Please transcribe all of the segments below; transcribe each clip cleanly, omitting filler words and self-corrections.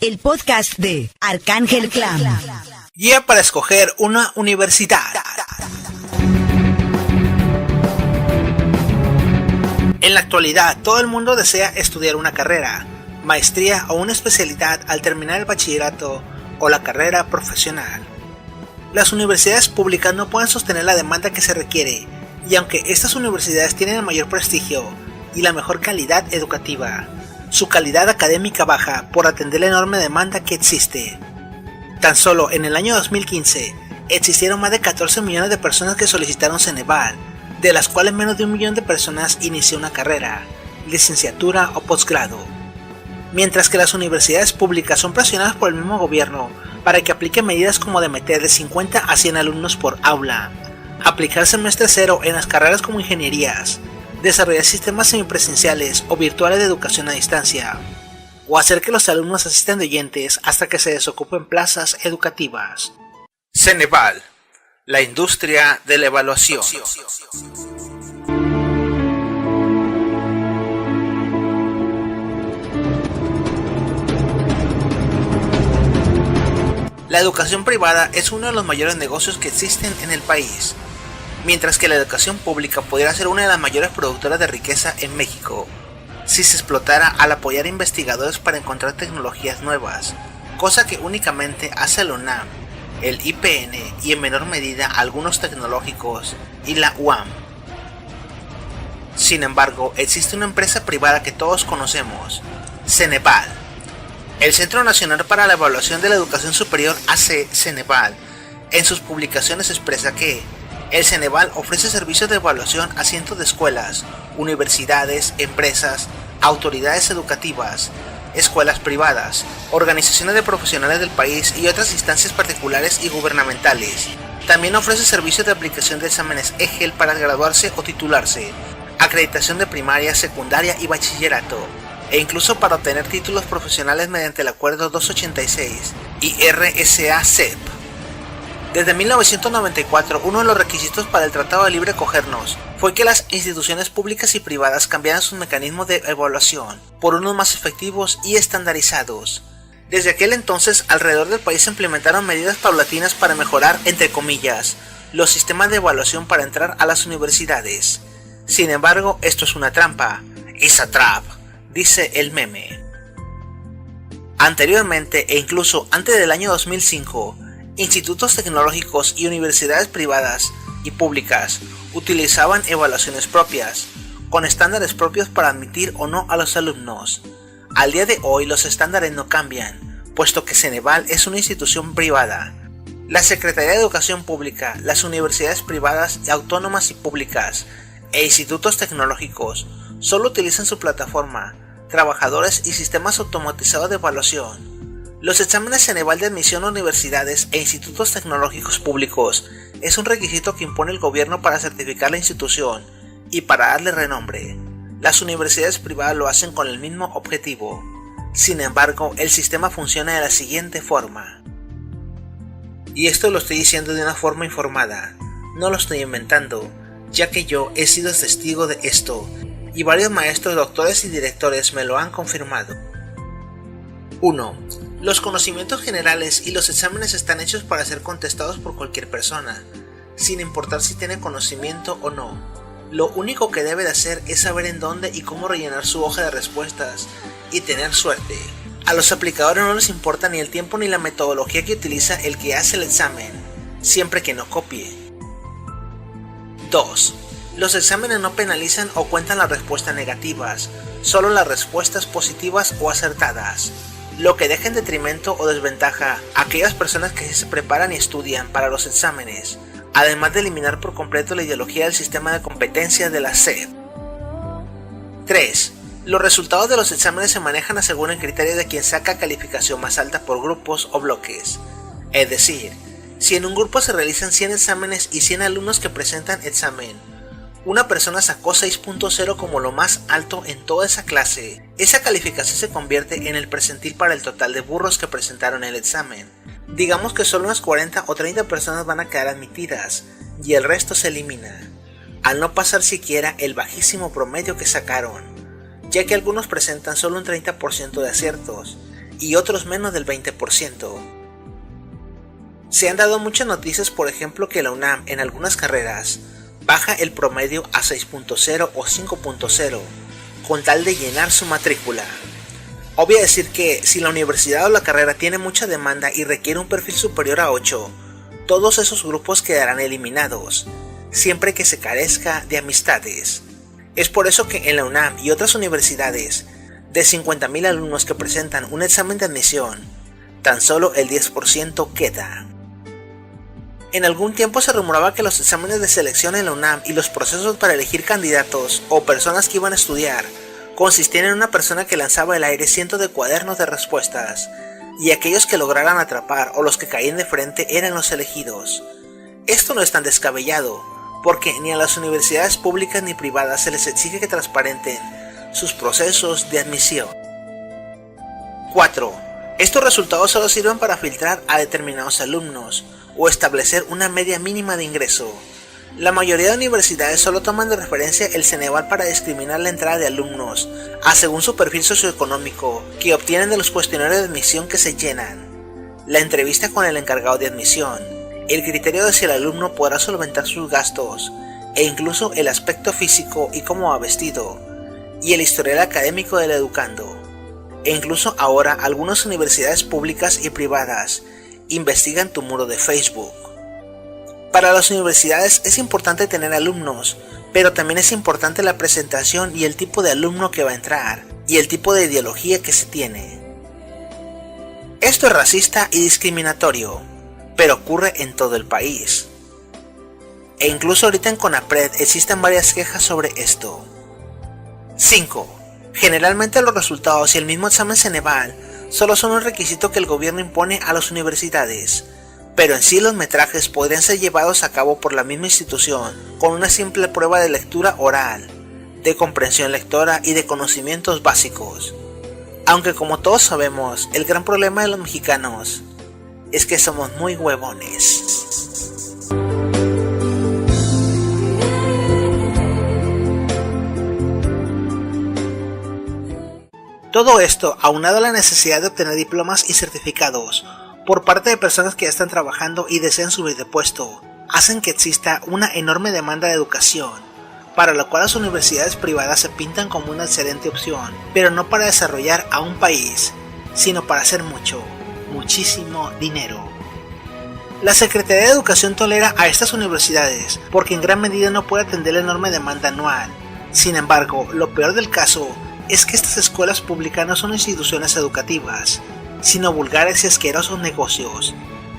el podcast de Arcángel Clan. Guía para escoger una universidad. En la actualidad, todo el mundo desea estudiar una carrera, maestría o una especialidad al terminar el bachillerato o la carrera profesional. Las universidades públicas no pueden sostener la demanda que se requiere, y aunque estas universidades tienen el mayor prestigio y la mejor calidad educativa, su calidad académica baja por atender la enorme demanda que existe. Tan solo en el año 2015 existieron más de 14 millones de personas que solicitaron Ceneval, de las cuales menos de 1 millón de personas inició una carrera, licenciatura o posgrado. Mientras que las universidades públicas son presionadas por el mismo gobierno para que aplique medidas como de meter de 50 a 100 alumnos por aula, aplicar semestre cero en las carreras como ingenierías, desarrollar sistemas semipresenciales o virtuales de educación a distancia, o hacer que los alumnos asistan de oyentes hasta que se desocupen plazas educativas. Ceneval, la industria de la evaluación. La educación privada es uno de los mayores negocios que existen en el país, mientras que la educación pública podría ser una de las mayores productoras de riqueza en México, si se explotara al apoyar investigadores para encontrar tecnologías nuevas, cosa que únicamente hace la UNAM, el IPN y en menor medida algunos tecnológicos y la UAM. Sin embargo, existe una empresa privada que todos conocemos, Ceneval. El Centro Nacional para la Evaluación de la Educación Superior hace Ceneval. En sus publicaciones expresa que el Ceneval ofrece servicios de evaluación a cientos de escuelas, universidades, empresas, autoridades educativas, escuelas privadas, organizaciones de profesionales del país y otras instancias particulares y gubernamentales. También ofrece servicios de aplicación de exámenes EGEL para graduarse o titularse, acreditación de primaria, secundaria y bachillerato, e incluso para obtener títulos profesionales mediante el Acuerdo 286 y RSA-CEP. Desde 1994, uno de los requisitos para el Tratado de Libre Comercio fue que las instituciones públicas y privadas cambiaran sus mecanismos de evaluación por unos más efectivos y estandarizados. Desde aquel entonces, alrededor del país se implementaron medidas paulatinas para mejorar, entre comillas, los sistemas de evaluación para entrar a las universidades. Sin embargo, esto es una trampa. It's a trap, dice el meme. Anteriormente, e incluso antes del año 2005, institutos tecnológicos y universidades privadas y públicas utilizaban evaluaciones propias, con estándares propios para admitir o no a los alumnos. Al día de hoy los estándares no cambian, puesto que Ceneval es una institución privada. La Secretaría de Educación Pública, las universidades privadas, autónomas y públicas, e institutos tecnológicos solo utilizan su plataforma, trabajadores y sistemas automatizados de evaluación. Los exámenes Ceneval de admisión a universidades e institutos tecnológicos públicos es un requisito que impone el gobierno para certificar la institución y para darle renombre. Las universidades privadas lo hacen con el mismo objetivo. Sin embargo, el sistema funciona de la siguiente forma. Y esto lo estoy diciendo de una forma informada, no lo estoy inventando, ya que yo he sido testigo de esto, y varios maestros, doctores y directores me lo han confirmado. 1. Los conocimientos generales y los exámenes están hechos para ser contestados por cualquier persona, sin importar si tiene conocimiento o no. Lo único que debe de hacer es saber en dónde y cómo rellenar su hoja de respuestas y tener suerte. A los aplicadores no les importa ni el tiempo ni la metodología que utiliza el que hace el examen, siempre que no copie. 2. Los exámenes no penalizan o cuentan las respuestas negativas, solo las respuestas positivas o acertadas, lo que deja en detrimento o desventaja a aquellas personas que se preparan y estudian para los exámenes, además de eliminar por completo la ideología del sistema de competencia de la SEP. 3. Los resultados de los exámenes se manejan según el criterio de quien saca calificación más alta por grupos o bloques. Es decir, si en un grupo se realizan 100 exámenes y 100 alumnos que presentan examen, una persona sacó 6.0 como lo más alto en toda esa clase, esa calificación se convierte en el percentil para el total de burros que presentaron el examen. Digamos que solo unas 40 o 30 personas van a quedar admitidas, y el resto se elimina, al no pasar siquiera el bajísimo promedio que sacaron, ya que algunos presentan solo un 30% de aciertos, y otros menos del 20%. Se han dado muchas noticias, por ejemplo, que la UNAM en algunas carreras baja el promedio a 6.0 o 5.0 con tal de llenar su matrícula. Obvio decir que si la universidad o la carrera tiene mucha demanda y requiere un perfil superior a 8, todos esos grupos quedarán eliminados, siempre que se carezca de amistades. Es por eso que en la UNAM y otras universidades, de 50.000 alumnos que presentan un examen de admisión, tan solo el 10% queda. En algún tiempo se rumoraba que los exámenes de selección en la UNAM y los procesos para elegir candidatos o personas que iban a estudiar consistían en una persona que lanzaba al aire cientos de cuadernos de respuestas, y aquellos que lograran atrapar o los que caían de frente eran los elegidos. Esto no es tan descabellado, porque ni a las universidades públicas ni privadas se les exige que transparenten sus procesos de admisión. 4. Estos resultados solo sirven para filtrar a determinados alumnos o establecer una media mínima de ingreso. La mayoría de universidades solo toman de referencia el Ceneval para discriminar la entrada de alumnos según su perfil socioeconómico que obtienen de los cuestionarios de admisión que se llenan, la entrevista con el encargado de admisión, el criterio de si el alumno podrá solventar sus gastos e incluso el aspecto físico y cómo va vestido, y el historial académico del educando. E incluso ahora algunas universidades públicas y privadas investigan tu muro de Facebook. Para las universidades es importante tener alumnos, pero también es importante la presentación y el tipo de alumno que va a entrar, y el tipo de ideología que se tiene. Esto es racista y discriminatorio, pero ocurre en todo el país. E incluso ahorita en CONAPRED existen varias quejas sobre esto. 5. Generalmente los resultados y el mismo examen Ceneval solo son un requisito que el gobierno impone a las universidades, pero en sí los metrajes podrían ser llevados a cabo por la misma institución con una simple prueba de lectura oral, de comprensión lectora y de conocimientos básicos. Aunque como todos sabemos, el gran problema de los mexicanos es que somos muy huevones. Todo esto aunado a la necesidad de obtener diplomas y certificados por parte de personas que ya están trabajando y desean subir de puesto, hacen que exista una enorme demanda de educación, para lo cual las universidades privadas se pintan como una excelente opción, pero no para desarrollar a un país, sino para hacer muchísimo dinero. La Secretaría de Educación tolera a estas universidades porque en gran medida no puede atender la enorme demanda anual. Sin embargo, lo peor del caso es que estas escuelas públicas no son instituciones educativas, sino vulgares y asquerosos negocios,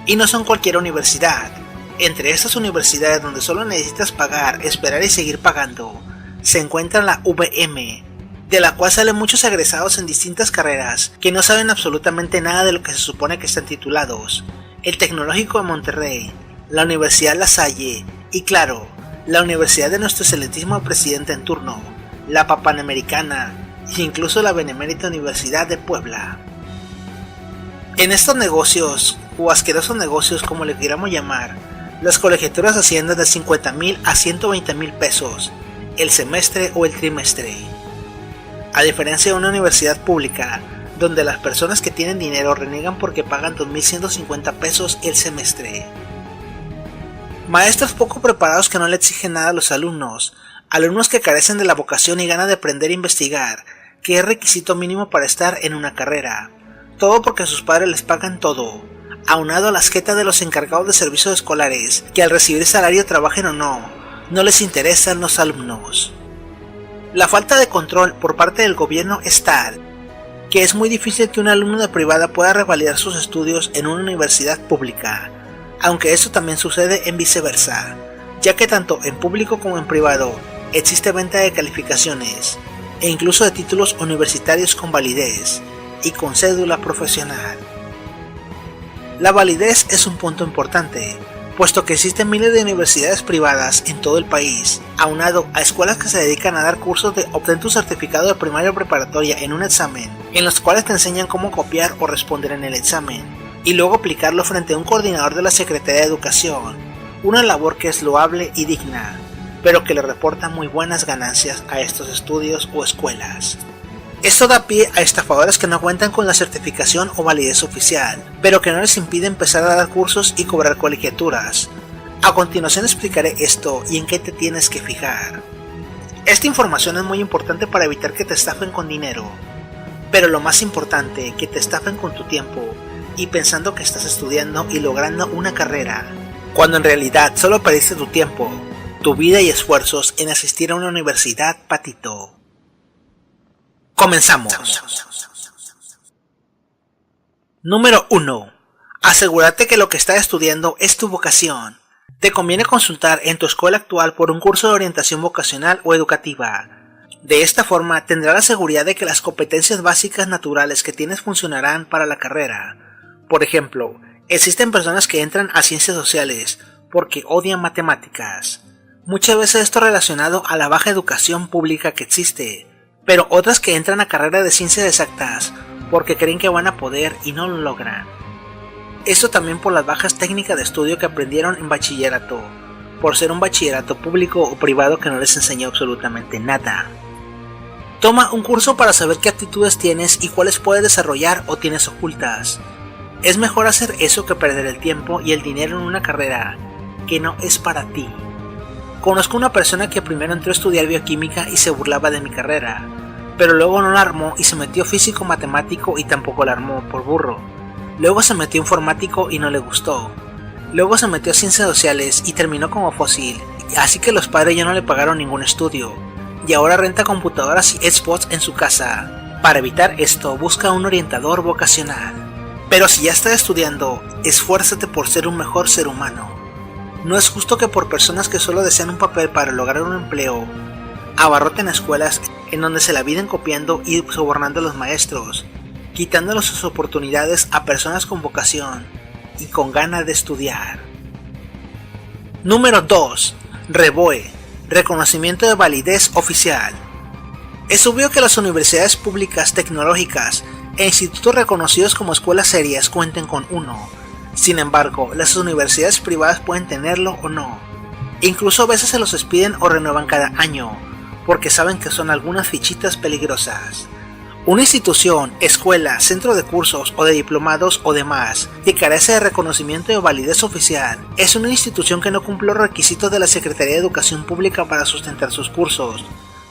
y no son cualquier universidad. Entre estas universidades donde solo necesitas pagar, esperar y seguir pagando, se encuentra la VM, de la cual salen muchos egresados en distintas carreras que no saben absolutamente nada de lo que se supone que están titulados, el Tecnológico de Monterrey, la Universidad La Salle y claro, la Universidad de nuestro excelentísimo presidente en turno, la Panamericana e incluso la Benemérita Universidad de Puebla. En estos negocios, o asquerosos negocios como le queramos llamar, las colegiaturas ascienden de 50,000 a 120,000 pesos, el semestre o el trimestre. A diferencia de una universidad pública, donde las personas que tienen dinero reniegan porque pagan 2,150 pesos el semestre. Maestros poco preparados que no le exigen nada a los alumnos que carecen de la vocación y ganas de aprender e investigar, que es requisito mínimo para estar en una carrera. Todo porque sus padres les pagan todo, aunado a las jetas de los encargados de servicios escolares, que al recibir salario trabajen o no les interesan los alumnos. La falta de control por parte del gobierno es tal, que es muy difícil que un alumno de privada pueda revalidar sus estudios en una universidad pública, aunque eso también sucede en viceversa, ya que tanto en público como en privado existe venta de calificaciones, e incluso de títulos universitarios con validez, y con cédula profesional. La validez es un punto importante, puesto que existen miles de universidades privadas en todo el país, aunado a escuelas que se dedican a dar cursos de obtener tu certificado de primaria o preparatoria en un examen, en los cuales te enseñan cómo copiar o responder en el examen, y luego aplicarlo frente a un coordinador de la Secretaría de Educación, una labor que es loable y digna, pero que le reporta muy buenas ganancias a estos estudios o escuelas. Esto da pie a estafadores que no cuentan con la certificación o validez oficial, pero que no les impide empezar a dar cursos y cobrar colegiaturas. A continuación explicaré esto y en qué te tienes que fijar. Esta información es muy importante para evitar que te estafen con dinero, pero lo más importante, que te estafen con tu tiempo y pensando que estás estudiando y logrando una carrera, cuando en realidad solo perdiste tu tiempo, tu vida y esfuerzos en asistir a una universidad, patito. Comenzamos. Número 1. Asegúrate que lo que estás estudiando es tu vocación. Te conviene consultar en tu escuela actual por un curso de orientación vocacional o educativa. De esta forma tendrás la seguridad de que las competencias básicas naturales que tienes funcionarán para la carrera. Por ejemplo, existen personas que entran a ciencias sociales porque odian matemáticas. Muchas veces esto relacionado a la baja educación pública que existe, pero otras que entran a carrera de ciencias exactas porque creen que van a poder y no lo logran. Esto también por las bajas técnicas de estudio que aprendieron en bachillerato, por ser un bachillerato público o privado que no les enseñó absolutamente nada. Toma un curso para saber qué aptitudes tienes y cuáles puedes desarrollar o tienes ocultas. Es mejor hacer eso que perder el tiempo y el dinero en una carrera que no es para ti. Conozco una persona que primero entró a estudiar bioquímica y se burlaba de mi carrera, pero luego no la armó y se metió físico matemático y tampoco la armó por burro. Luego se metió informático y no le gustó. Luego se metió a ciencias sociales y terminó como fósil, así que los padres ya no le pagaron ningún estudio. Y ahora renta computadoras y Xbox en su casa. Para evitar esto, busca un orientador vocacional. Pero si ya estás estudiando, esfuérzate por ser un mejor ser humano. No es justo que por personas que solo desean un papel para lograr un empleo, abarroten escuelas en donde se la viven copiando y sobornando a los maestros, quitándoles sus oportunidades a personas con vocación y con ganas de estudiar. Número 2. REVOE, reconocimiento de validez oficial. Es obvio que las universidades públicas tecnológicas e institutos reconocidos como escuelas serias cuenten con uno. Sin embargo, las universidades privadas pueden tenerlo o no. Incluso a veces se los expiden o renuevan cada año, porque saben que son algunas fichitas peligrosas. Una institución, escuela, centro de cursos o de diplomados o demás que carece de reconocimiento de validez oficial es una institución que no cumple los requisitos de la Secretaría de Educación Pública para sustentar sus cursos.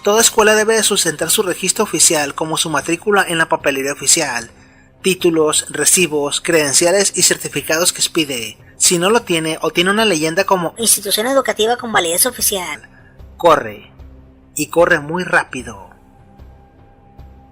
Toda escuela debe de sustentar su registro oficial como su matrícula en la papelería oficial, títulos, recibos, credenciales y certificados que expide. Si no lo tiene o tiene una leyenda como institución educativa con validez oficial, corre, y corre muy rápido.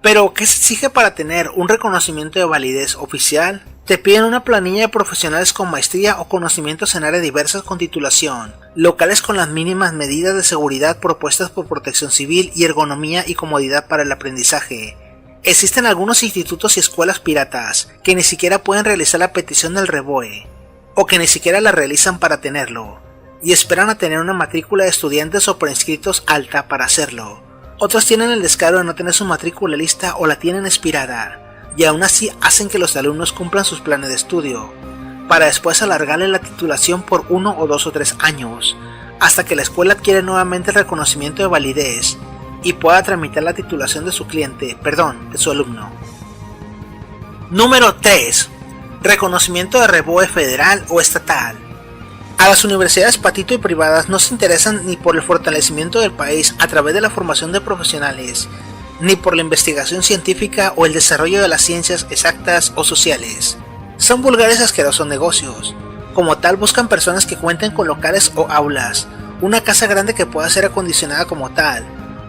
Pero, ¿qué se exige para tener un reconocimiento de validez oficial? Te piden una planilla de profesionales con maestría o conocimientos en áreas diversas con titulación, locales con las mínimas medidas de seguridad propuestas por Protección Civil y ergonomía y comodidad para el aprendizaje. Existen algunos institutos y escuelas piratas que ni siquiera pueden realizar la petición del REVOE, o que ni siquiera la realizan para tenerlo, y esperan a tener una matrícula de estudiantes o preinscritos alta para hacerlo. Otros tienen el descaro de no tener su matrícula lista o la tienen expirada, y aún así hacen que los alumnos cumplan sus planes de estudio, para después alargarle la titulación por 1 o 2 o 3 años, hasta que la escuela adquiere nuevamente el reconocimiento de validez y pueda tramitar la titulación de su cliente, de su alumno. Número 3. Reconocimiento de REVOE federal o estatal. A las universidades patito y privadas no se interesan ni por el fortalecimiento del país a través de la formación de profesionales, ni por la investigación científica o el desarrollo de las ciencias exactas o sociales. Son vulgares y asquerosos negocios. Como tal, buscan personas que cuenten con locales o aulas, una casa grande que pueda ser acondicionada como tal,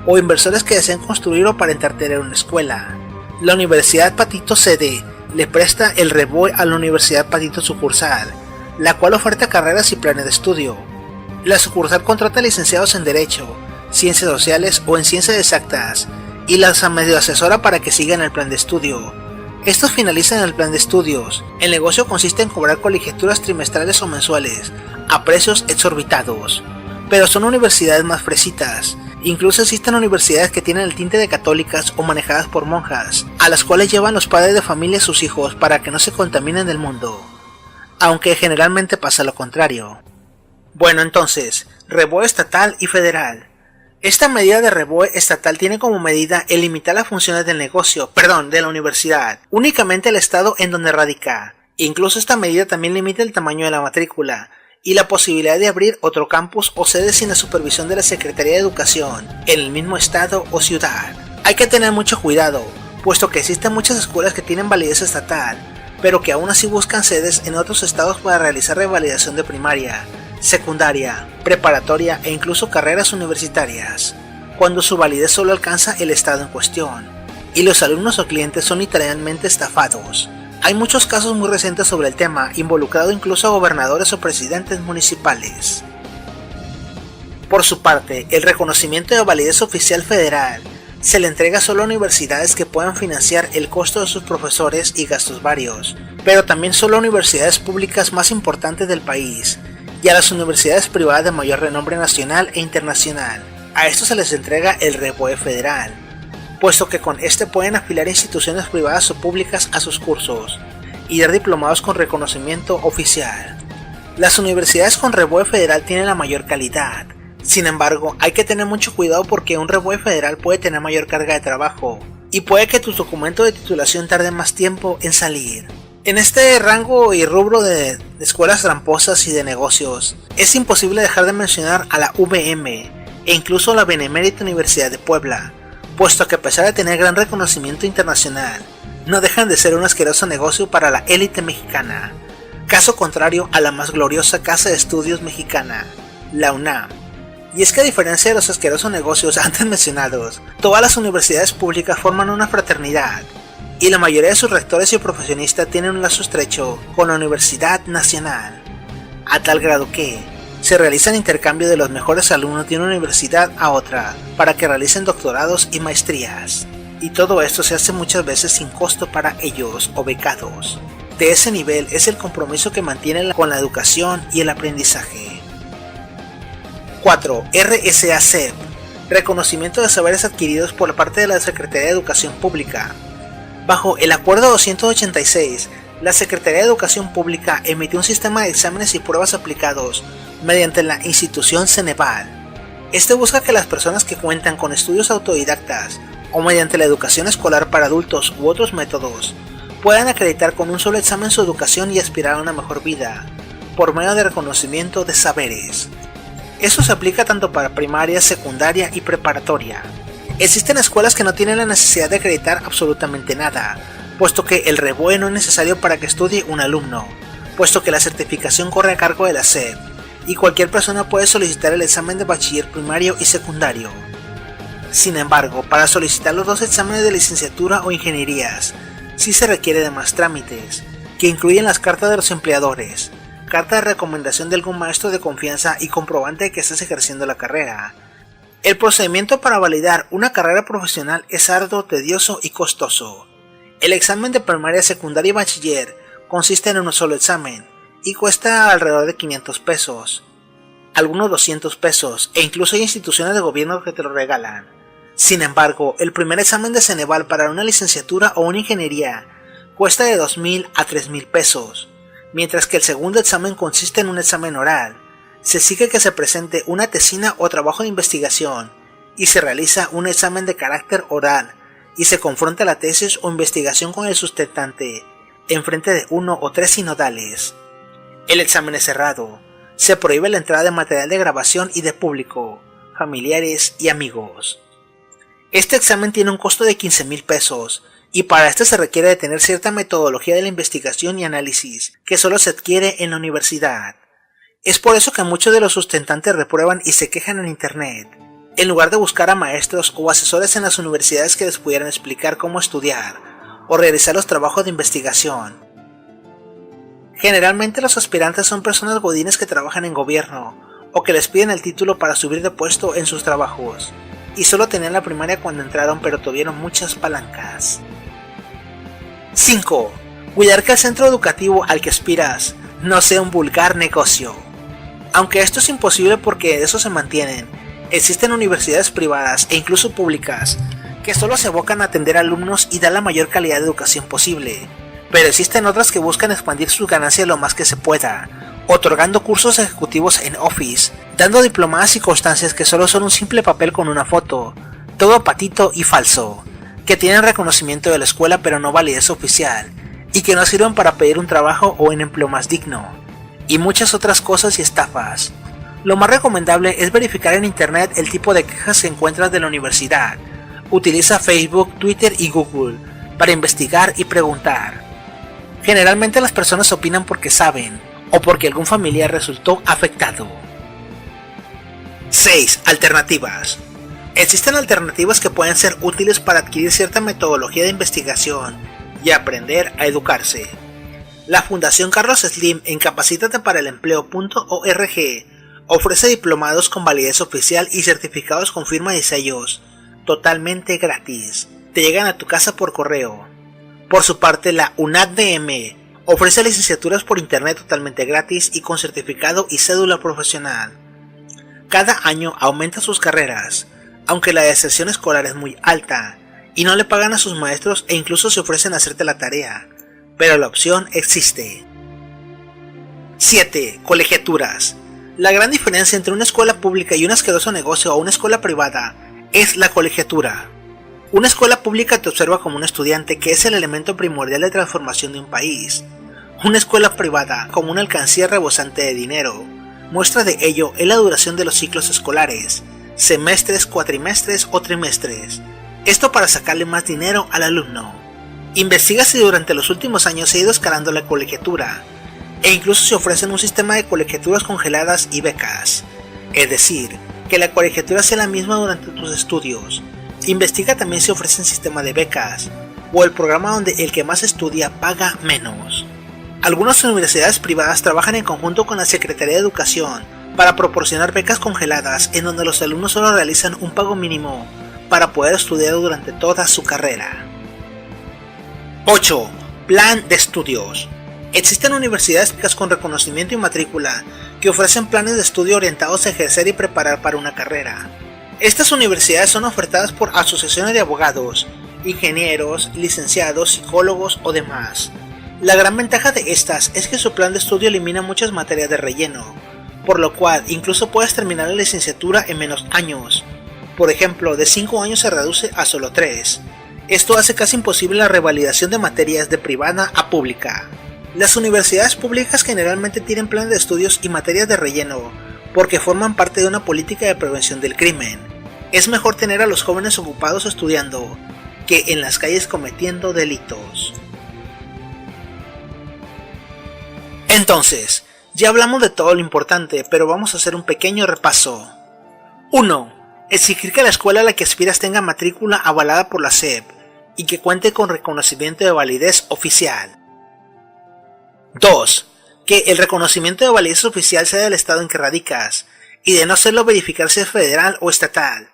o inversores que deseen construir o aparentar tener una escuela. La Universidad Patito sede le presta el REVOE a la Universidad Patito sucursal, la cual oferta carreras y planes de estudio. La sucursal contrata licenciados en Derecho, Ciencias Sociales o en Ciencias Exactas, y las medio asesora para que sigan el plan de estudio. Estos finalizan el plan de estudios. El negocio consiste en cobrar colegiaturas trimestrales o mensuales, a precios exorbitados. Pero son universidades más fresitas. Incluso existen universidades que tienen el tinte de católicas o manejadas por monjas, a las cuales llevan los padres de familia a sus hijos para que no se contaminen del mundo, aunque generalmente pasa lo contrario. Bueno, entonces, REVOE estatal y federal. Esta medida de REBOE estatal tiene como medida el limitar las funciones del de la universidad, únicamente el estado en donde radica. Incluso esta medida también limita el tamaño de la matrícula y la posibilidad de abrir otro campus o sede sin la supervisión de la Secretaría de Educación en el mismo estado o ciudad. Hay que tener mucho cuidado, puesto que existen muchas escuelas que tienen validez estatal, pero que aún así buscan sedes en otros estados para realizar revalidación de primaria, secundaria, preparatoria e incluso carreras universitarias, cuando su validez solo alcanza el estado en cuestión, y los alumnos o clientes son literalmente estafados. Hay muchos casos muy recientes sobre el tema, involucrado incluso a gobernadores o presidentes municipales. Por su parte, el reconocimiento de validez oficial federal se le entrega solo a universidades que puedan financiar el costo de sus profesores y gastos varios, pero también solo a universidades públicas más importantes del país y a las universidades privadas de mayor renombre nacional e internacional. A estos se les entrega el REBOE federal, puesto que con este pueden afiliar instituciones privadas o públicas a sus cursos y dar diplomados con reconocimiento oficial. Las universidades con REBOE federal tienen la mayor calidad. Sin embargo, hay que tener mucho cuidado porque un REBOE federal puede tener mayor carga de trabajo y puede que tu documento de titulación tarde más tiempo en salir. En este rango y rubro de escuelas tramposas y de negocios, es imposible dejar de mencionar a la UVM e incluso la Benemérita Universidad de Puebla, puesto que a pesar de tener gran reconocimiento internacional, no dejan de ser un asqueroso negocio para la élite mexicana, caso contrario a la más gloriosa casa de estudios mexicana, la UNAM. Y es que a diferencia de los asquerosos negocios antes mencionados, todas las universidades públicas forman una fraternidad, y la mayoría de sus rectores y profesionistas tienen un lazo estrecho con la Universidad Nacional, a tal grado que se realizan intercambio de los mejores alumnos de una universidad a otra para que realicen doctorados y maestrías, y todo esto se hace muchas veces sin costo para ellos o becados. De ese nivel es el compromiso que mantienen con la educación y el aprendizaje. 4. RSA-CEP, reconocimiento de saberes adquiridos por parte de la Secretaría de Educación Pública. Bajo el Acuerdo 286, la Secretaría de Educación Pública emitió un sistema de exámenes y pruebas aplicados mediante la institución Ceneval. Este busca que las personas que cuentan con estudios autodidactas o mediante la educación escolar para adultos u otros métodos puedan acreditar con un solo examen su educación y aspirar a una mejor vida, por medio de reconocimiento de saberes. Esto se aplica tanto para primaria, secundaria y preparatoria. Existen escuelas que no tienen la necesidad de acreditar absolutamente nada, puesto que el REBOE no es necesario para que estudie un alumno, puesto que la certificación corre a cargo de la SEP, y cualquier persona puede solicitar el examen de bachiller primario y secundario. Sin embargo, para solicitar los dos exámenes de licenciatura o ingenierías, sí se requiere de más trámites, que incluyen las cartas de los empleadores, carta de recomendación de algún maestro de confianza y comprobante de que estás ejerciendo la carrera. El procedimiento para validar una carrera profesional es arduo, tedioso y costoso. El examen de primaria, secundaria y bachiller consiste en un solo examen y cuesta alrededor de 500 pesos, algunos 200 pesos e incluso hay instituciones de gobierno que te lo regalan. Sin embargo, el primer examen de Ceneval para una licenciatura o una ingeniería cuesta de 2,000 a 3,000 pesos. Mientras que el segundo examen consiste en un examen oral, se exige que se presente una tesina o trabajo de investigación y se realiza un examen de carácter oral y se confronta la tesis o investigación con el sustentante en frente de 1 o 3 sinodales. El examen es cerrado, se prohíbe la entrada de material de grabación y de público, familiares y amigos. Este examen tiene un costo de 15,000 pesos. Y para este se requiere de tener cierta metodología de la investigación y análisis, que solo se adquiere en la universidad. Es por eso que muchos de los sustentantes reprueban y se quejan en internet, en lugar de buscar a maestros o asesores en las universidades que les pudieran explicar cómo estudiar, o realizar los trabajos de investigación. Generalmente los aspirantes son personas godines que trabajan en gobierno, o que les piden el título para subir de puesto en sus trabajos, y solo tenían la primaria cuando entraron pero tuvieron muchas palancas. 5. Cuidar que el centro educativo al que aspiras no sea un vulgar negocio. Aunque esto es imposible porque de eso se mantienen, existen universidades privadas e incluso públicas que solo se abocan a atender alumnos y dar la mayor calidad de educación posible, pero existen otras que buscan expandir sus ganancias lo más que se pueda, otorgando cursos ejecutivos en Office, dando diplomadas y constancias que solo son un simple papel con una foto, todo patito y falso, que tienen reconocimiento de la escuela pero no validez oficial, y que no sirven para pedir un trabajo o un empleo más digno, y muchas otras cosas y estafas. Lo más recomendable es verificar en internet el tipo de quejas que encuentras de la universidad. Utiliza Facebook, Twitter y Google para investigar y preguntar. Generalmente las personas opinan porque saben o porque algún familiar resultó afectado. 6. Alternativas. Existen alternativas que pueden ser útiles para adquirir cierta metodología de investigación y aprender a educarse. La Fundación Carlos Slim en Capacítate-para-el-empleo.org ofrece diplomados con validez oficial y certificados con firma y sellos, totalmente gratis. Te llegan a tu casa por correo. Por su parte, la UNADM ofrece licenciaturas por internet totalmente gratis y con certificado y cédula profesional. Cada año aumenta sus carreras, aunque la deserción escolar es muy alta, y no le pagan a sus maestros e incluso se ofrecen a hacerte la tarea, pero la opción existe. 7. Colegiaturas. La gran diferencia entre una escuela pública y un asqueroso negocio o una escuela privada es la colegiatura. Una escuela pública te observa como un estudiante, que es el elemento primordial de transformación de un país. Una escuela privada como una alcancía rebosante de dinero. Muestra de ello es la duración de los ciclos escolares, semestres, cuatrimestres o trimestres. Esto para sacarle más dinero al alumno. Investiga si durante los últimos años se ha ido escalando la colegiatura, e incluso se ofrecen un sistema de colegiaturas congeladas y becas, es decir, que la colegiatura sea la misma durante tus estudios. Investiga también si ofrecen sistema de becas, o el programa donde el que más estudia paga menos. Algunas universidades privadas trabajan en conjunto con la Secretaría de Educación para proporcionar becas congeladas en donde los alumnos solo realizan un pago mínimo para poder estudiar durante toda su carrera. 8. Plan de estudios. Existen universidades con reconocimiento y matrícula que ofrecen planes de estudio orientados a ejercer y preparar para una carrera. Estas universidades son ofertadas por asociaciones de abogados, ingenieros, licenciados, psicólogos o demás. La gran ventaja de estas es que su plan de estudio elimina muchas materias de relleno, por lo cual incluso puedes terminar la licenciatura en menos años. Por ejemplo, de 5 años se reduce a solo 3. Esto hace casi imposible la revalidación de materias de privada a pública. Las universidades públicas generalmente tienen planes de estudios y materias de relleno porque forman parte de una política de prevención del crimen. Es mejor tener a los jóvenes ocupados estudiando que en las calles cometiendo delitos. Entonces, ya hablamos de todo lo importante, pero vamos a hacer un pequeño repaso. 1. Exigir que la escuela a la que aspiras tenga matrícula avalada por la SEP y que cuente con reconocimiento de validez oficial. 2. Que el reconocimiento de validez oficial sea del estado en que radicas, y de no serlo verificarse federal o estatal.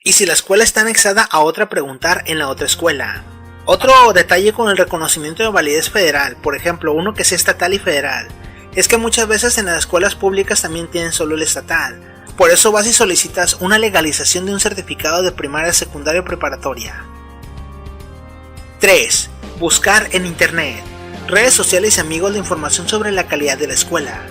Y si la escuela está anexada a otra, preguntar en la otra escuela. Otro detalle con el reconocimiento de validez federal, por ejemplo uno que sea estatal y federal, es que muchas veces en las escuelas públicas también tienen solo el estatal. Por eso vas y solicitas una legalización de un certificado de primaria, secundaria o preparatoria. 3. Buscar en internet, redes sociales y amigos de información sobre la calidad de la escuela.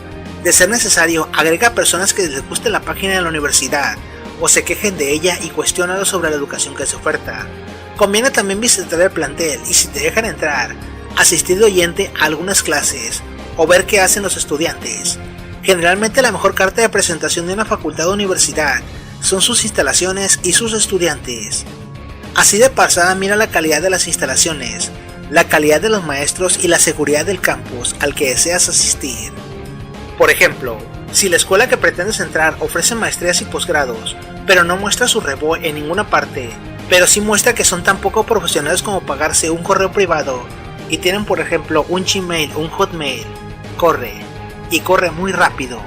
De ser necesario, agrega a personas que les guste la página de la universidad o se quejen de ella y cuestiónalo sobre la educación que se oferta. Conviene también visitar el plantel y, si te dejan entrar, asistir de oyente a algunas clases o ver qué hacen los estudiantes. Generalmente la mejor carta de presentación de una facultad o universidad son sus instalaciones y sus estudiantes. Así de pasada, mira la calidad de las instalaciones, la calidad de los maestros y la seguridad del campus al que deseas asistir. Por ejemplo, si la escuela que pretendes entrar ofrece maestrías y posgrados, pero no muestra su REBOE en ninguna parte, pero sí muestra que son tan poco profesionales como pagarse un correo privado y tienen, por ejemplo, un Gmail o un Hotmail, corre, y corre muy rápido.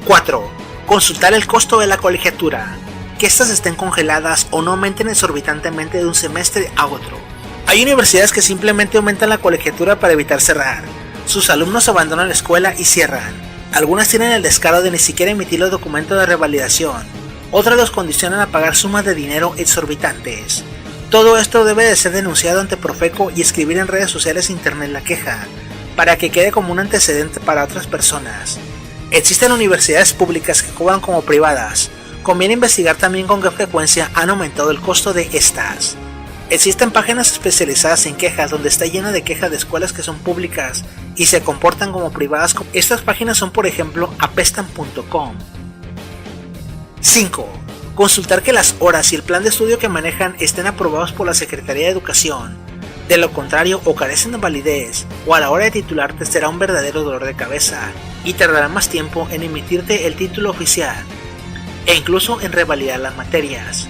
4. Consultar el costo de la colegiatura, que estas estén congeladas o no aumenten exorbitantemente de un semestre a otro. Hay universidades que simplemente aumentan la colegiatura para evitar cerrar. Sus alumnos abandonan la escuela y cierran. Algunas tienen el descaro de ni siquiera emitir los documentos de revalidación. Otras los condicionan a pagar sumas de dinero exorbitantes. Todo esto debe de ser denunciado ante Profeco y escribir en redes sociales e internet la queja, para que quede como un antecedente para otras personas. Existen universidades públicas que cobran como privadas. Conviene investigar también con qué frecuencia han aumentado el costo de estas. Existen páginas especializadas en quejas donde está llena de quejas de escuelas que son públicas y se comportan como privadas. Estas páginas son, por ejemplo, apestan.com. 5. Consultar que las horas y el plan de estudio que manejan estén aprobados por la Secretaría de Educación. De lo contrario, o carecen de validez, o a la hora de titularte será un verdadero dolor de cabeza y tardará más tiempo en emitirte el título oficial e incluso en revalidar las materias.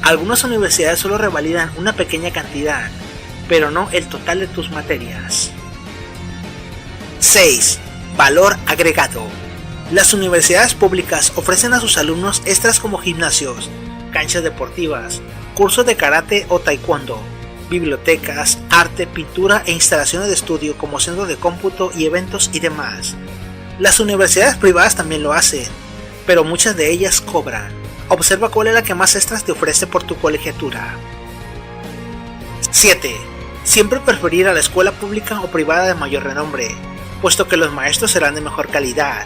Algunas universidades solo revalidan una pequeña cantidad, pero no el total de tus materias. 6. Valor agregado. Las universidades públicas ofrecen a sus alumnos extras como gimnasios, canchas deportivas, cursos de karate o taekwondo, bibliotecas, arte, pintura e instalaciones de estudio como centros de cómputo y eventos y demás. Las universidades privadas también lo hacen, pero muchas de ellas cobran. Observa cuál es la que más extras te ofrece por tu colegiatura. 7. Siempre preferir a la escuela pública o privada de mayor renombre, puesto que los maestros serán de mejor calidad,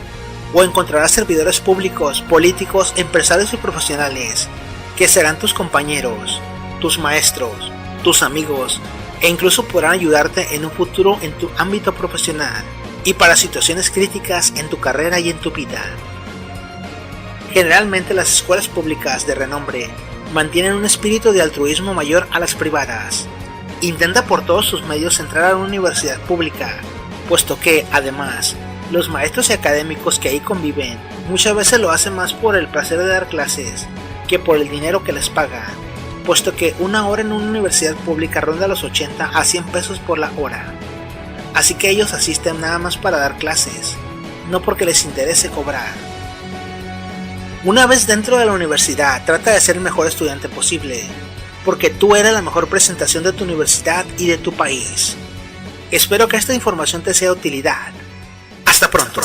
o encontrarás servidores públicos, políticos, empresarios y profesionales, que serán tus compañeros, tus maestros, tus amigos, e incluso podrán ayudarte en un futuro en tu ámbito profesional y para situaciones críticas en tu carrera y en tu vida. Generalmente las escuelas públicas de renombre mantienen un espíritu de altruismo mayor a las privadas. Intenta por todos sus medios entrar a una universidad pública, puesto que, además, los maestros y académicos que ahí conviven muchas veces lo hacen más por el placer de dar clases que por el dinero que les pagan, puesto que una hora en una universidad pública ronda los 80 a 100 pesos por la hora. Así que ellos asisten nada más para dar clases, no porque les interese cobrar. Una vez dentro de la universidad, trata de ser el mejor estudiante posible, porque tú eres la mejor presentación de tu universidad y de tu país. Espero que esta información te sea de utilidad. Hasta pronto.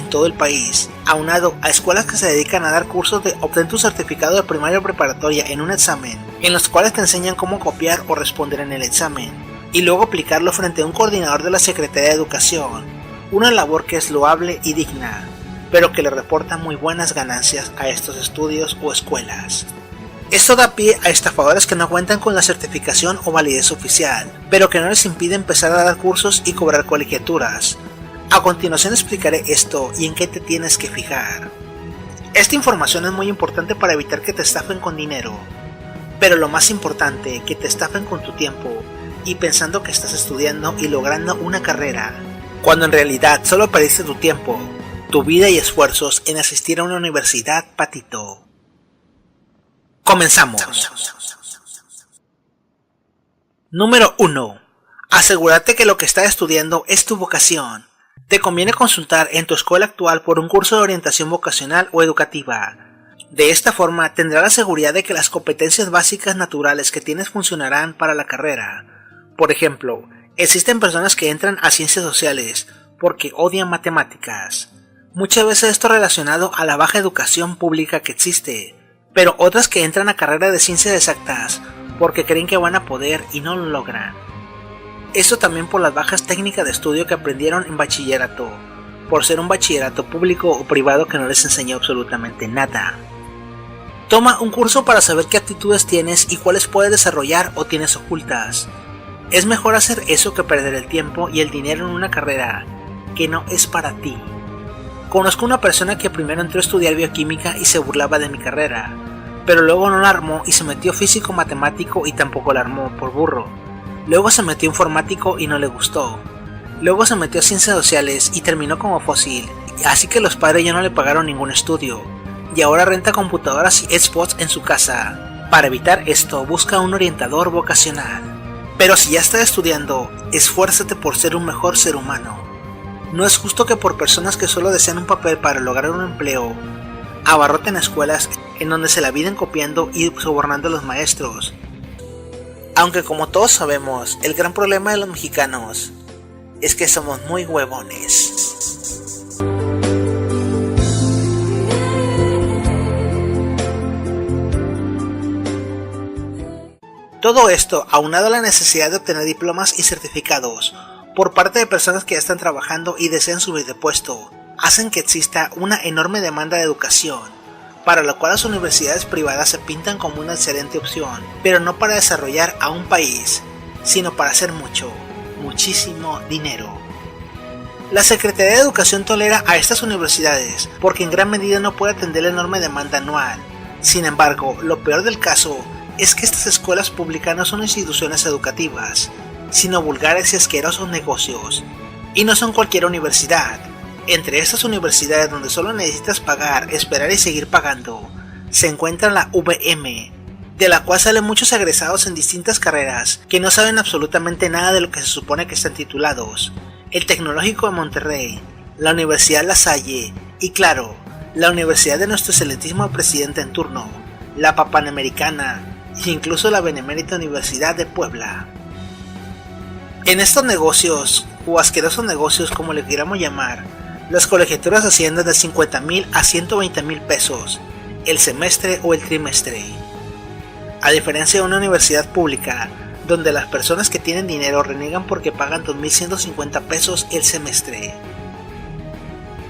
Todo el país, aunado a escuelas que se dedican a dar cursos de obtener tu certificado de primaria o preparatoria en un examen, en los cuales te enseñan cómo copiar o responder en el examen, y luego aplicarlo frente a un coordinador de la Secretaría de Educación, una labor que es loable y digna, pero que le reporta muy buenas ganancias a estos estudios o escuelas. Esto da pie a estafadores que no cuentan con la certificación o validez oficial, pero que no les impide empezar a dar cursos y cobrar colegiaturas. A continuación explicaré esto y en qué te tienes que fijar. Esta información es muy importante para evitar que te estafen con dinero, pero lo más importante, que te estafen con tu tiempo y pensando que estás estudiando y logrando una carrera, cuando en realidad solo perdiste tu tiempo, tu vida y esfuerzos en asistir a una universidad patito. Comenzamos. Número 1. Asegúrate que lo que estás estudiando es tu vocación. Te conviene consultar en tu escuela actual por un curso de orientación vocacional o educativa. De esta forma tendrás la seguridad de que las competencias básicas naturales que tienes funcionarán para la carrera. Por ejemplo, existen personas que entran a ciencias sociales porque odian matemáticas. Muchas veces esto relacionado a la baja educación pública que existe, pero otras que entran a carrera de ciencias exactas porque creen que van a poder y no lo logran. Esto también por las bajas técnicas de estudio que aprendieron en bachillerato, por ser un bachillerato público o privado que no les enseñó absolutamente nada. Toma un curso para saber qué aptitudes tienes y cuáles puedes desarrollar o tienes ocultas. Es mejor hacer eso que perder el tiempo y el dinero en una carrera que no es para ti. Conozco una persona que primero entró a estudiar bioquímica y se burlaba de mi carrera, pero luego no la armó y se metió físico matemático y tampoco la armó por burro. Luego se metió informático y no le gustó. Luego se metió a ciencias sociales y terminó como fósil, así que los padres ya no le pagaron ningún estudio, y ahora renta computadoras y Xbox en su casa. Para evitar esto, busca un orientador vocacional. Pero si ya estás estudiando, esfuérzate por ser un mejor ser humano. No es justo que por personas que solo desean un papel para lograr un empleo, abarroten escuelas en donde se la viven copiando y sobornando a los maestros. Aunque como todos sabemos, el gran problema de los mexicanos es que somos muy huevones. Todo esto, aunado a la necesidad de obtener diplomas y certificados por parte de personas que ya están trabajando y desean subir de puesto, hacen que exista una enorme demanda de educación, para la cual las universidades privadas se pintan como una excelente opción, pero no para desarrollar a un país, sino para hacer muchísimo dinero. La Secretaría de Educación tolera a estas universidades porque en gran medida no puede atender la enorme demanda anual. Sin embargo, lo peor del caso es que estas escuelas públicas no son instituciones educativas, sino vulgares y asquerosos negocios. Y no son cualquier universidad. Entre estas universidades donde solo necesitas pagar, esperar y seguir pagando, se encuentra la VM, de la cual salen muchos egresados en distintas carreras que no saben absolutamente nada de lo que se supone que están titulados. El Tecnológico de Monterrey, la Universidad La Salle y claro, la Universidad de nuestro excelentísimo presidente en turno, la Panamericana e incluso la Benemérita Universidad de Puebla. En estos negocios, o asquerosos negocios como le queramos llamar, las colegiaturas ascienden de 50,000 a 120,000 pesos, el semestre o el trimestre. A diferencia de una universidad pública, donde las personas que tienen dinero reniegan porque pagan 2,150 pesos el semestre.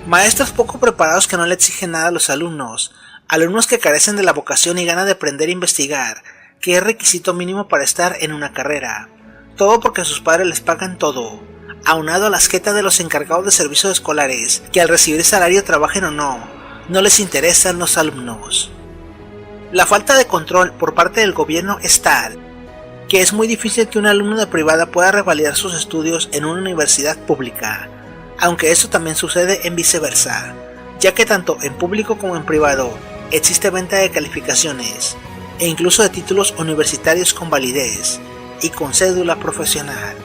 Maestros poco preparados que no le exigen nada a los alumnos, alumnos que carecen de la vocación y ganas de aprender e investigar, que es requisito mínimo para estar en una carrera. Todo porque sus padres les pagan todo, aunado a las jetas de los encargados de servicios escolares, que al recibir salario trabajen o no les interesan los alumnos. La falta de control por parte del gobierno es tal, que es muy difícil que un alumno de privada pueda revalidar sus estudios en una universidad pública, aunque esto también sucede en viceversa, ya que tanto en público como en privado existe venta de calificaciones, e incluso de títulos universitarios con validez, y con cédula profesional.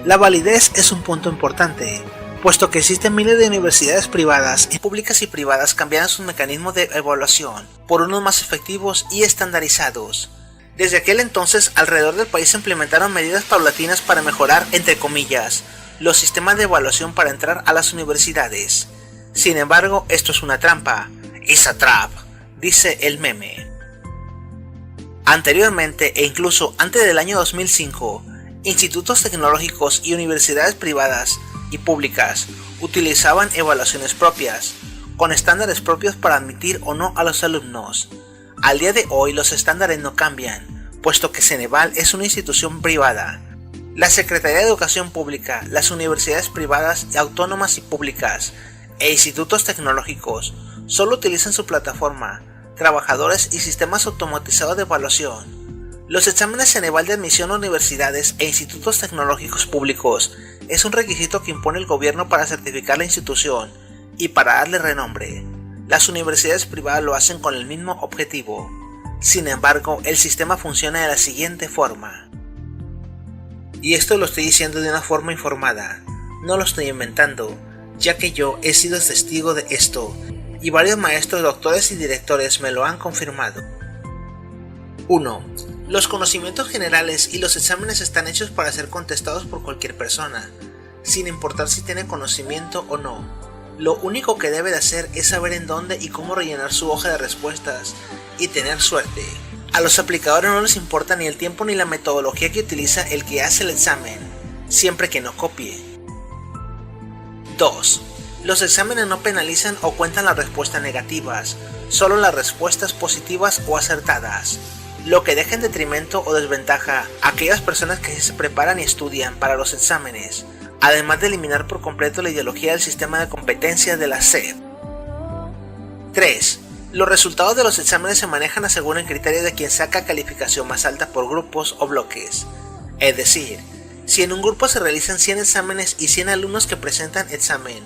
La validez es un punto importante, puesto que existen miles de universidades privadas y públicas y privadas cambiaron sus mecanismos de evaluación por unos más efectivos y estandarizados. Desde aquel entonces, alrededor del país se implementaron medidas paulatinas para mejorar, entre comillas, los sistemas de evaluación para entrar a las universidades. Sin embargo, esto es una trampa. It's a trap, dice el meme. Anteriormente, e incluso antes del año 2005, institutos tecnológicos y universidades privadas y públicas utilizaban evaluaciones propias, con estándares propios para admitir o no a los alumnos. Al día de hoy los estándares no cambian, puesto que Ceneval es una institución privada. La Secretaría de Educación Pública, las universidades privadas, autónomas y públicas, e institutos tecnológicos solo utilizan su plataforma, trabajadores y sistemas automatizados de evaluación. Los exámenes Ceneval de admisión a universidades e institutos tecnológicos públicos es un requisito que impone el gobierno para certificar la institución y para darle renombre. Las universidades privadas lo hacen con el mismo objetivo. Sin embargo, el sistema funciona de la siguiente forma. Y esto lo estoy diciendo de una forma informada, no lo estoy inventando, ya que yo he sido testigo de esto, y varios maestros, doctores y directores me lo han confirmado. 1. Los conocimientos generales y los exámenes están hechos para ser contestados por cualquier persona, sin importar si tiene conocimiento o no. Lo único que debe de hacer es saber en dónde y cómo rellenar su hoja de respuestas, y tener suerte. A los aplicadores no les importa ni el tiempo ni la metodología que utiliza el que hace el examen, siempre que no copie. 2. Los exámenes no penalizan o cuentan las respuestas negativas, solo las respuestas positivas o acertadas, lo que deja en detrimento o desventaja a aquellas personas que se preparan y estudian para los exámenes, además de eliminar por completo la ideología del sistema de competencia de la SEP. 3. Los resultados de los exámenes se manejan según el criterio de quien saca calificación más alta por grupos o bloques. Es decir, si en un grupo se realizan 100 exámenes y 100 alumnos que presentan examen,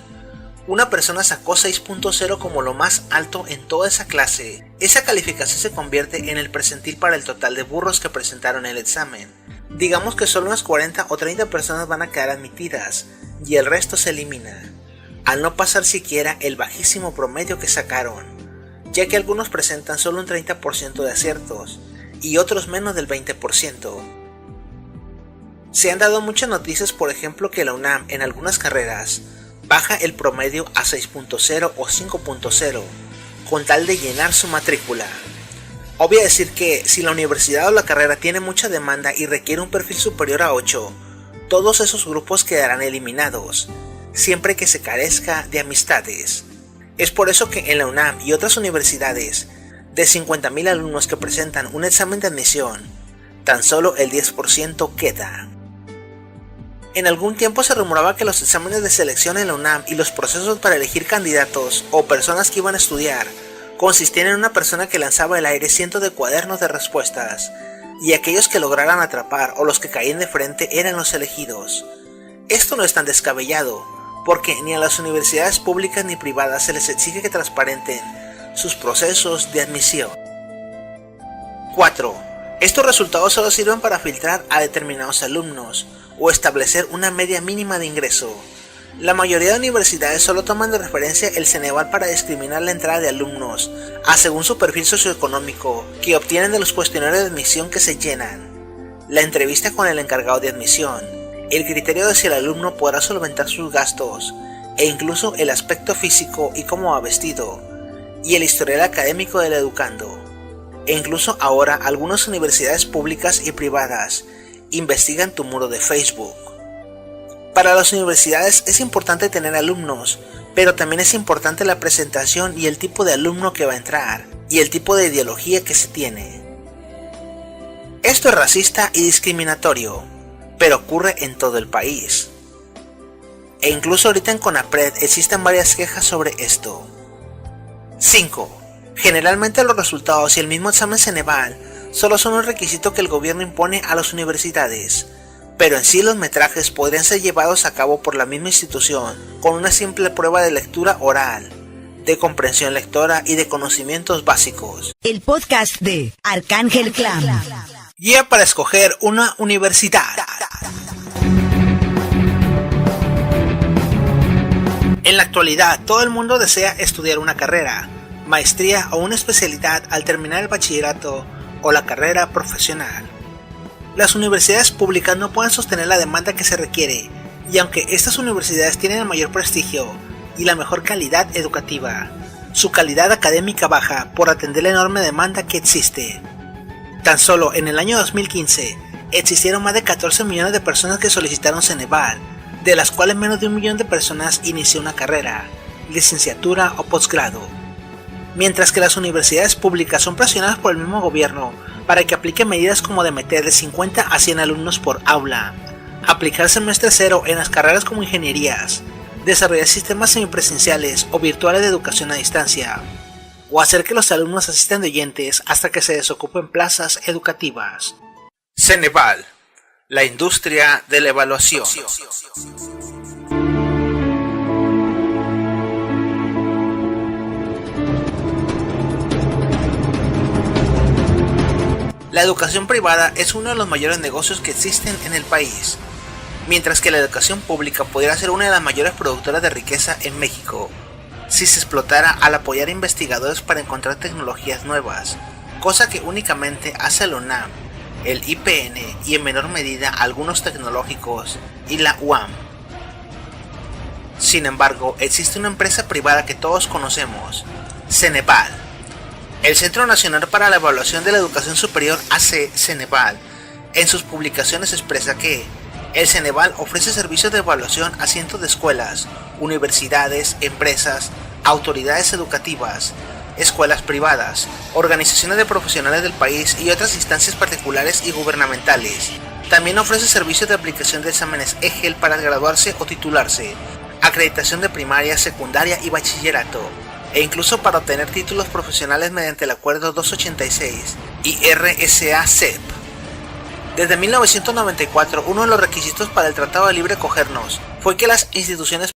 una persona sacó 6.0 como lo más alto en toda esa clase, esa calificación se convierte en el percentil para el total de burros que presentaron el examen. Digamos que solo unas 40 o 30 personas van a quedar admitidas y el resto se elimina, al no pasar siquiera el bajísimo promedio que sacaron, ya que algunos presentan solo un 30% de aciertos y otros menos del 20%. Se han dado muchas noticias, por ejemplo, que la UNAM en algunas carreras baja el promedio a 6.0 o 5.0 con tal de llenar su matrícula. Obvio decir que si la universidad o la carrera tiene mucha demanda y requiere un perfil superior a 8, todos esos grupos quedarán eliminados, siempre que se carezca de amistades. Es por eso que en la UNAM y otras universidades, de 50.000 alumnos que presentan un examen de admisión, tan solo el 10% queda. En algún tiempo se rumoraba que los exámenes de selección en la UNAM y los procesos para elegir candidatos o personas que iban a estudiar consistían en una persona que lanzaba al aire cientos de cuadernos de respuestas, y aquellos que lograran atrapar o los que caían de frente eran los elegidos. Esto no es tan descabellado, porque ni a las universidades públicas ni privadas se les exige que transparenten sus procesos de admisión. 4. Estos resultados solo sirven para filtrar a determinados alumnos o establecer una media mínima de ingreso. La mayoría de universidades solo toman de referencia el Ceneval para discriminar la entrada de alumnos, según su perfil socioeconómico, que obtienen de los cuestionarios de admisión que se llenan, la entrevista con el encargado de admisión, el criterio de si el alumno podrá solventar sus gastos, e incluso el aspecto físico y cómo va vestido, y el historial académico del educando. E incluso ahora algunas universidades públicas y privadas investigan tu muro de Facebook. Para las universidades es importante tener alumnos, pero también es importante la presentación y el tipo de alumno que va a entrar, y el tipo de ideología que se tiene. Esto es racista y discriminatorio, pero ocurre en todo el país. E incluso ahorita en CONAPRED existen varias quejas sobre esto. 5. Generalmente los resultados y el mismo examen Ceneval solo son un requisito que el gobierno impone a las universidades, pero en sí los metrajes podrían ser llevados a cabo por la misma institución con una simple prueba de lectura oral, de comprensión lectora y de conocimientos básicos. El podcast de Arcángel Clan. Guía para escoger una universidad. En la actualidad, todo el mundo desea estudiar una carrera, maestría o una especialidad al terminar el bachillerato o la carrera profesional. Las universidades públicas no pueden sostener la demanda que se requiere, y aunque estas universidades tienen el mayor prestigio y la mejor calidad educativa, su calidad académica baja por atender la enorme demanda que existe. Tan solo en el año 2015 existieron más de 14 millones de personas que solicitaron Ceneval, de las cuales menos de 1 millón de personas inició una carrera, licenciatura o posgrado. Mientras que las universidades públicas son presionadas por el mismo gobierno para que aplique medidas como de meter de 50 a 100 alumnos por aula, aplicar semestre cero en las carreras como ingenierías, desarrollar sistemas semipresenciales o virtuales de educación a distancia, o hacer que los alumnos asistan de oyentes hasta que se desocupen plazas educativas. Ceneval, la industria de la evaluación. La educación privada es uno de los mayores negocios que existen en el país, mientras que la educación pública podría ser una de las mayores productoras de riqueza en México, si se explotara al apoyar a investigadores para encontrar tecnologías nuevas, cosa que únicamente hace la UNAM, el IPN y en menor medida algunos tecnológicos y la UAM. Sin embargo, existe una empresa privada que todos conocemos, Ceneval. El Centro Nacional para la Evaluación de la Educación Superior hace Ceneval. En sus publicaciones expresa que el Ceneval ofrece servicios de evaluación a cientos de escuelas, universidades, empresas, autoridades educativas, escuelas privadas, organizaciones de profesionales del país y otras instancias particulares y gubernamentales. También ofrece servicios de aplicación de exámenes EGEL para graduarse o titularse, acreditación de primaria, secundaria y bachillerato, e incluso para obtener títulos profesionales mediante el Acuerdo 286 y RSA-CEP. Desde 1994, uno de los requisitos para el Tratado de Libre Comercio fue que las instituciones